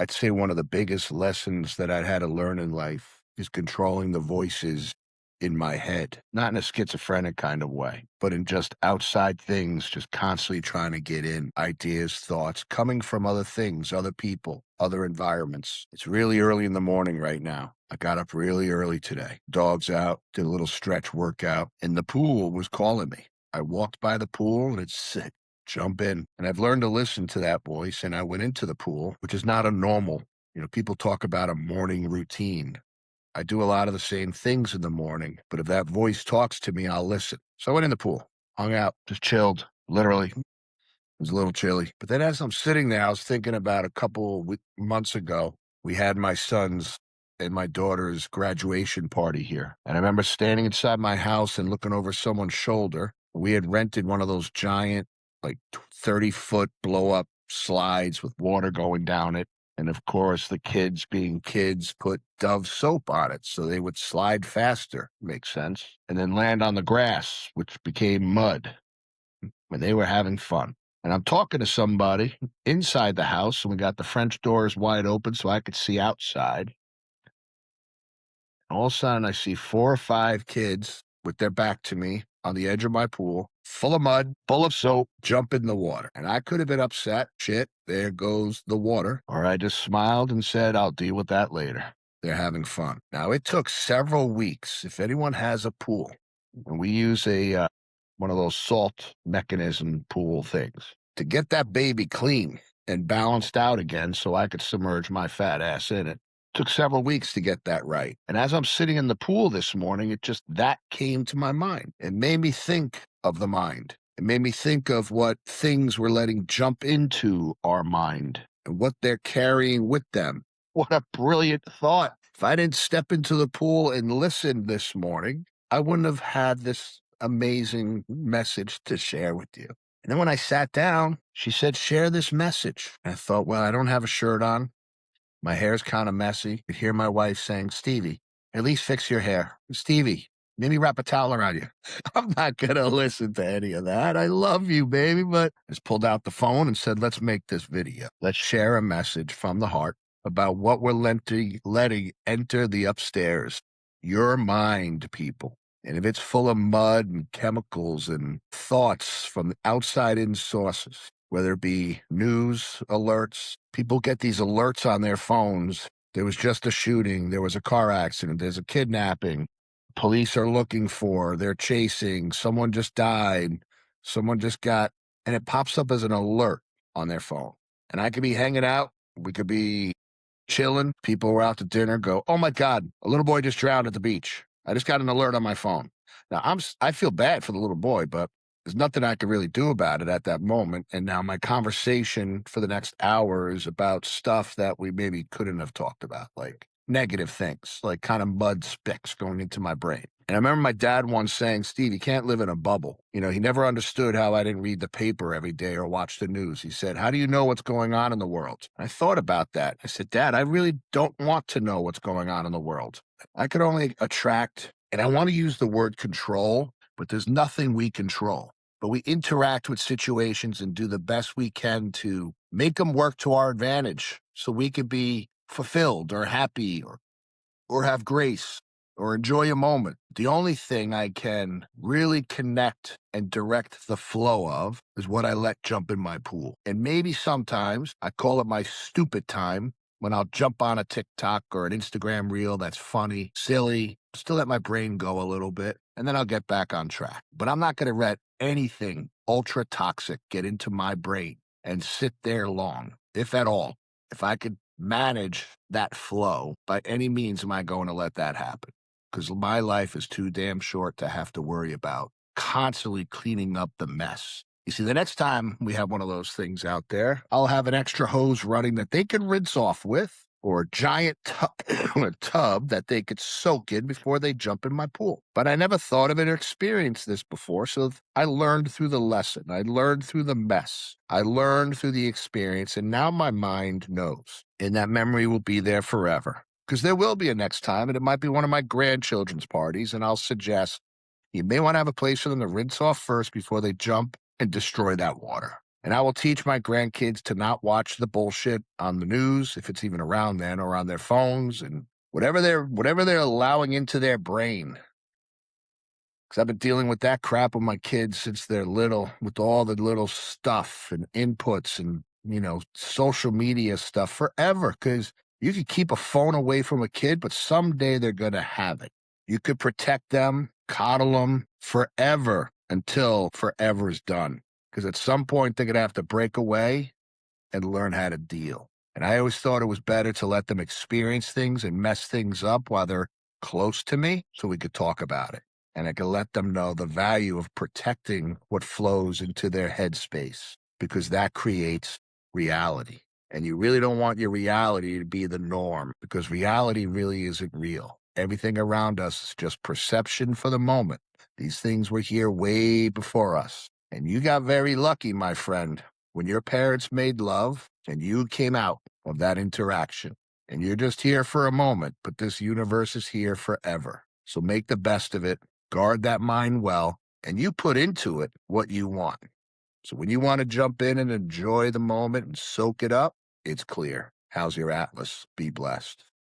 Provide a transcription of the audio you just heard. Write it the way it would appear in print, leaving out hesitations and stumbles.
I'd say one of the biggest lessons that I'd had to learn in life is controlling the voices in my head, not in a schizophrenic kind of way, but in just outside things, just constantly trying to get in ideas, thoughts coming from other things, other people, other environments. It's really early in the morning right now. I got up really early today. Dog's out, did a little stretch workout, and the pool was calling me. I walked by the pool and it said, jump in. And I've learned to listen to that voice. And I went into the pool, which is not a normal, people talk about a morning routine. I do a lot of the same things in the morning, but if that voice talks to me, I'll listen. So I went in the pool, hung out, just chilled, literally. It was a little chilly. But then as I'm sitting there, I was thinking about a couple months ago, we had my son's and my daughter's graduation party here. And I remember standing inside my house and looking over someone's shoulder. We had rented one of those giant, like 30-foot blow up slides with water going down it. And of course, the kids, being kids, put Dove soap on it so they would slide faster. Makes sense. And then land on the grass, which became mud when they were having fun. And I'm talking to somebody inside the house, and we got the French doors wide open so I could see outside. All of a sudden, I see 4 or 5 kids with their back to me on the edge of my pool, full of mud, full of soap, jump in the water. And I could have been upset. Shit, there goes the water. Or I just smiled and said, I'll deal with that later. They're having fun. Now, it took several weeks. If anyone has a pool, and we use one of those salt mechanism pool things, to get that baby clean and balanced out again so I could submerge my fat ass in it. Took several weeks to get that right. And as I'm sitting in the pool this morning, that came to my mind. It made me think of the mind. It made me think of what things we're letting jump into our mind and what they're carrying with them. What a brilliant thought. If I didn't step into the pool and listen this morning, I wouldn't have had this amazing message to share with you. And then when I sat down, she said, share this message. And I thought, well, I don't have a shirt on. My hair's kind of messy. You could hear my wife saying, Stevie, at least fix your hair. Stevie, maybe wrap a towel around you. I'm not going to listen to any of that. I love you, baby. But I just pulled out the phone and said, let's make this video. Let's share a message from the heart about what we're letting enter the upstairs. Your mind, people. And if it's full of mud and chemicals and thoughts from outside in sources, whether it be news alerts, people get these alerts on their phones. There was just a shooting. There was a car accident. There's a kidnapping. Police are looking for, they're chasing. Someone just died. Someone just got, and it pops up as an alert on their phone. And I could be hanging out. We could be chilling. People were out to dinner, go, oh my God, a little boy just drowned at the beach. I just got an alert on my phone. Now, I feel bad for the little boy, but there's nothing I could really do about it at that moment. And now my conversation for the next hour is about stuff that we maybe couldn't have talked about, like negative things, like kind of mud spicks going into my brain. And I remember my dad once saying, Steve, you can't live in a bubble. He never understood how I didn't read the paper every day or watch the news. He said, how do you know what's going on in the world? And I thought about that. I said, Dad, I really don't want to know what's going on in the world. I could only attract, and I want to use the word control, but there's nothing we control. But we interact with situations and do the best we can to make them work to our advantage so we could be fulfilled or happy or have grace or enjoy a moment. The only thing I can really connect and direct the flow of is what I let jump in my pool. And maybe sometimes I call it my stupid time, when I'll jump on a TikTok or an Instagram reel that's funny, silly, still let my brain go a little bit, and then I'll get back on track. But I'm not going to let anything ultra toxic get into my brain and sit there long, if at all. If I could manage that flow, by any means am I going to let that happen? Because my life is too damn short to have to worry about constantly cleaning up the mess. You see, the next time we have one of those things out there, I'll have an extra hose running that they can rinse off with, or a giant tub that they could soak in before they jump in my pool. But I never thought of it or experienced this before, so I learned through the lesson. I learned through the mess. I learned through the experience, and now my mind knows. And that memory will be there forever. Because there will be a next time, and it might be one of my grandchildren's parties, and I'll suggest you may want to have a place for them to rinse off first before they jump and destroy that water. And I will teach my grandkids to not watch the bullshit on the news, if it's even around then, or on their phones and whatever they're allowing into their brain. Because I've been dealing with that crap with my kids since they're little, with all the little stuff and inputs and, social media stuff forever. Because you could keep a phone away from a kid, but someday they're going to have it. You could protect them, coddle them forever until forever is done. Because at some point, they're going to have to break away and learn how to deal. And I always thought it was better to let them experience things and mess things up while they're close to me so we could talk about it. And I could let them know the value of protecting what flows into their headspace because that creates reality. And you really don't want your reality to be the norm because reality really isn't real. Everything around us is just perception for the moment. These things were here way before us. And you got very lucky, my friend, when your parents made love and you came out of that interaction. And you're just here for a moment, but this universe is here forever. So make the best of it, guard that mind well, and you put into it what you want. So when you want to jump in and enjoy the moment and soak it up, it's clear. How's your atlas? Be blessed.